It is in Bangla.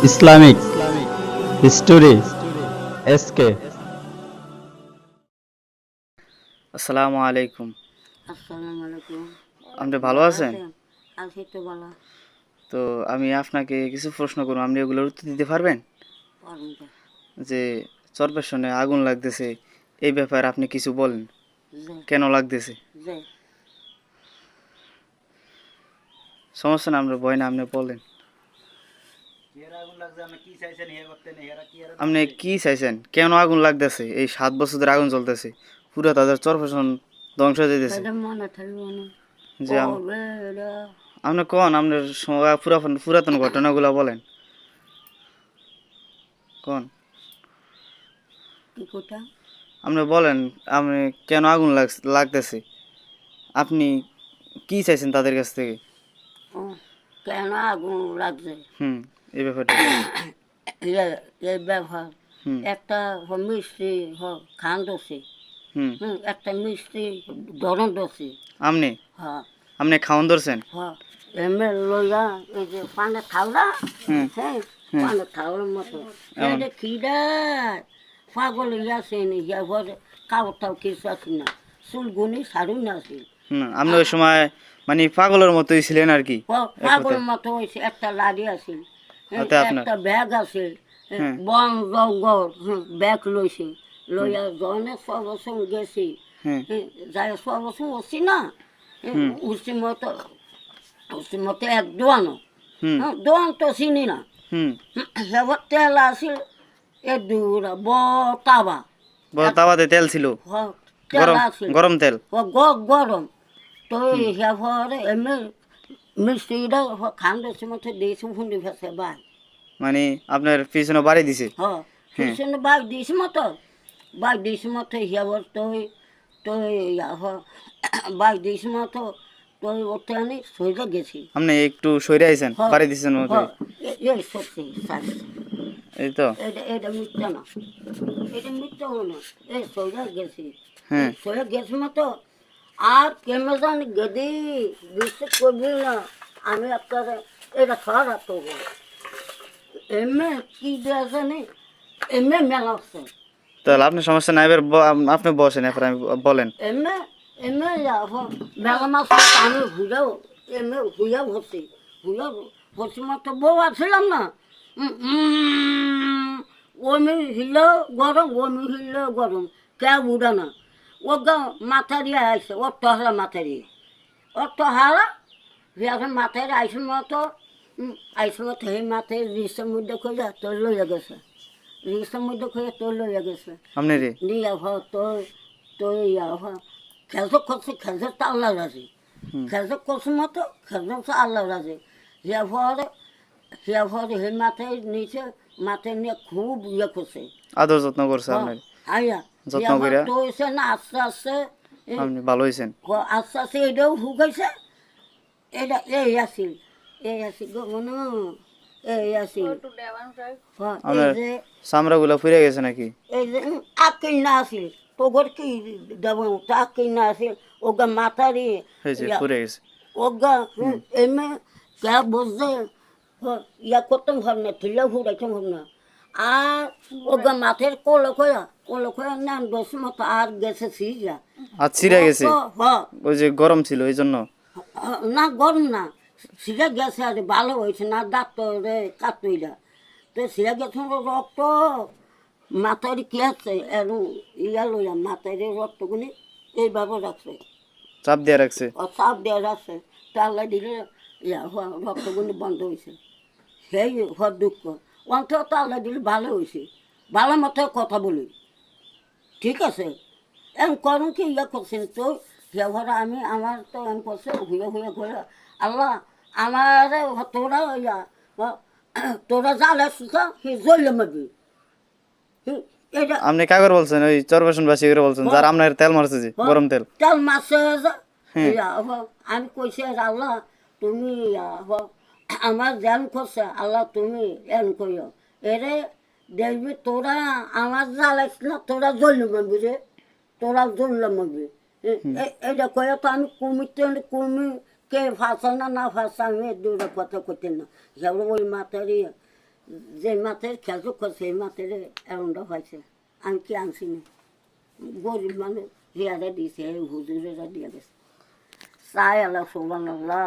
Islamic history SK. আসসালামু আলাইকুম। আসসালামু আলাইকুম। আপনি ভালো আছেন? আছি তো ভালো। তো আমি আপনাকে কিছু প্রশ্ন করব, আপনি এগুলোর উত্তর দিতে পারবেন? পারুন তো। যে চরপেশনে আগুন লাগতেছে, এই ব্যাপারে আপনি কিছু বলেন, যে কেন লাগতেছে? যে সমস্যা না, আমরা ভয় না, আপনি বলেন। আপনি কি চাইছেন? কেন আগুন লাগতেছে? এই 7 বছর ধরে আগুন জ্বলতেছে, পুরো তাদের চরপেশন ধ্বংস হয়ে যেতেছে। সেটা মনে থাকবে না। যে কবে এটা আপনি কোন আপনার পুরাতন ঘটনাগুলো বলেন, কোন কি কোটা? আপনি বলেন, আপনি কেন আগুন লাগতেছে, আপনি কি চাইছেন তাদের কাছ থেকে? ও, কেন আগুন লাগছে? এই ব্যাপারটা বলেন। এই ব্যবহার হুম একটা মিষ্টি খান দোষী, হুম একটা মিষ্টি ধরন দোষী। আপনি হ্যাঁ আপনি খাওয়ান ধরছেন? হ্যাঁ, এমনি লইয়া এই যে পানের থাওলা, হুম হ্যাঁ, হুম। পানের থাওয়ার মতো এমন। এটা খিদা পাগল ইয়াছে নি ইয়া ঘরে কাপড়টাও কিছু আছে না, চুলগুনি সারুন না আছে। আপনি ওই সময় মানে পাগলের মতোই ছিলেন আর কি, এক পাগল কথায়। মতো হয়েছে, একটা লাড়ি আছে, ওতে আপনার একটা ব্যাগ আছে, হ্যাঁ বন জঙ্গল, ব্যাগ লইছে, লইয়া জনে সবসং গেছি, হ্যাঁ যাই সবসং উঠছি না, উঠছি মতো এক দোয়ানো, হুম দোয়ান তো চিনি না, হুম সেবার তেল আছিল এ দূরা ব তাবা, বড় তাওয়াতে তেল ছিল, তেল গরম আছিল গরম তেল। গরম, তো সেবার এমনি মিষ্টিটা খান দিয়েছে মতো দিয়েছে ফুন্ডি ফেসে বাই, মানে আপনার পিছনে বাড়ি দিছে। হ্যাঁ হ্যাঁ পিছনে বাই দিয়েছে মতো, বাই দিয়েছে মতো সেবার তো বাই দিয়েছে মতো, তো ওতে আমি সইলে গেছি। আপনি একটু সরে আইছেন, হ্যাঁ বাড়ি দিছেন মতো। হ্যাঁ, এই সত্যি স্যার, এই তো। এটা মিথ্যা না, এটা মিথ্যা না, এই সইলে গেছি, হ্যাঁ সইলে গেছি মতো, আর কেমন জানি গেদি বিশ্বাস করবি না, আমি আপনার এটা খারাপ তো এমনি কি দেওয়া জানি, এমনি মেলা আছে, তাহলে আপনার সমস্যা নাই, এবার আপনি বসেন, এরপর আমি বলেন। এমনি এমনি মেলা মাছ আমি ঘুরেও এমনি ঘুরেও হচ্ছি, ঘুরেও হচ্ছি মতো বউ আসছিলাম না, ওমি হিলেও গরম, ওমি হিলেও গরম, কে উড়ে না, ও মাথা দিয়ে আসছে, ওর টহরা মাথা দিয়ে, ওর টহারা এখন মাথায় আইসের মতো, আইসের মতো সেই মাথায় রিক্সার মধ্যে খোঁজা তোর লইয়া গেছে, রিক্সার মধ্যে খোঁজা তোর লইয়া গেছে, আপনি রে নিয়ে তোর তোর ইয়া খেলতে করছে, খেলতে তো আল্লাহ রাজি, হুম খেলতে করছে মতো খেলতে তো আল্লাহ রাজি, সে সেই মাথায় নিচে, মাথায় নিয়ে খুব ইয়ে করছে, আদর যত্ন করছে আপনার, আইয়া যত্ন কইরা তো হয়েছে না আস্তে আস্তে, আপনি ভালো হয়েছেন। আস্তে আস্তে এটাও হুকাইছে, এটা এই আসিল গো মনো, এই আসিল, এই আপনার যে চামড়াগুলো ফুরে গেছে নাকি? এই যে আকিল না আসিল, তোগর কি দেব আকিল না আসিল, ওগা মাথারি হয়েছে, ফুরে গেছে। ওগা এমনি কে বুঝছে, ইয়া করতাম ভাব না, ঠিলা ঘুরাইতাম ভাব না, আর ওগা মাথের কোলো খোয়া নেন দশ মতো আর গেছে সিজা, আর ছিঁড়ে গেছে, হ্যাঁ ওই যে গরম ছিল এই জন্য। না গরম না, সিজা গেছে আর ভালো হয়েছে না, ডাক্তারে কাটইলা, তো সিজা গেছে রক্ত মাথায় কি আছে এরম ইয়া লইয়া মাথায় রক্তগুলি এইভাবে রাখছে, চাপ দিয়ে রাখছে। চাপ দেওয়া রাখছে, তাল্লা দিলে ইয়া রক্তগুলি বন্ধ হয়েছে, সেই হওয়ার দুঃখ, অন্তত তাল্লা দিলে ভালো হয়েছে, ভালো মতো কথা বলি, ঠিক আছে, এম করুন কি ইয়া করছেন তো, ব্যবহার আমি আমার তো এম করছে হুয়ে ঘুরে, আল্লাহ আমার তোরা ইয়া তোরা জালে সুখা হে জ্বললে মারবি, এটা আপনি কাগর বলছেন, ওই চরবেশনবাসী করে বলছেন, যারা আপনার তেল মারছে, যে গরম তেল। তেল মাছে হ্যাঁ আমি কইছি আল্লাহ তুমি আমার জ্ঞান করছে, আল্লাহ তুমি এন কইও এরে দেখবি তোরা আমার জ্বালাইস না, তোরা জ্বললে মারবি রে, তোরা জ্বললে মারবি, এটা কয়ে তো আমি কুমি কে ফাঁসা না ফাঁসা আমি দুটো কথা করতে না, যেমন ওই মাথারি যে মাছের খেয়াল করছে সেই মাছের এরমটা হয়েছে আমি কি আনছি না গরিব মানুষ হিয়ারে দিয়েছে হুজুরেরা দিয়ে গেছে চাই আল্লাহ সোবান আল্লাহ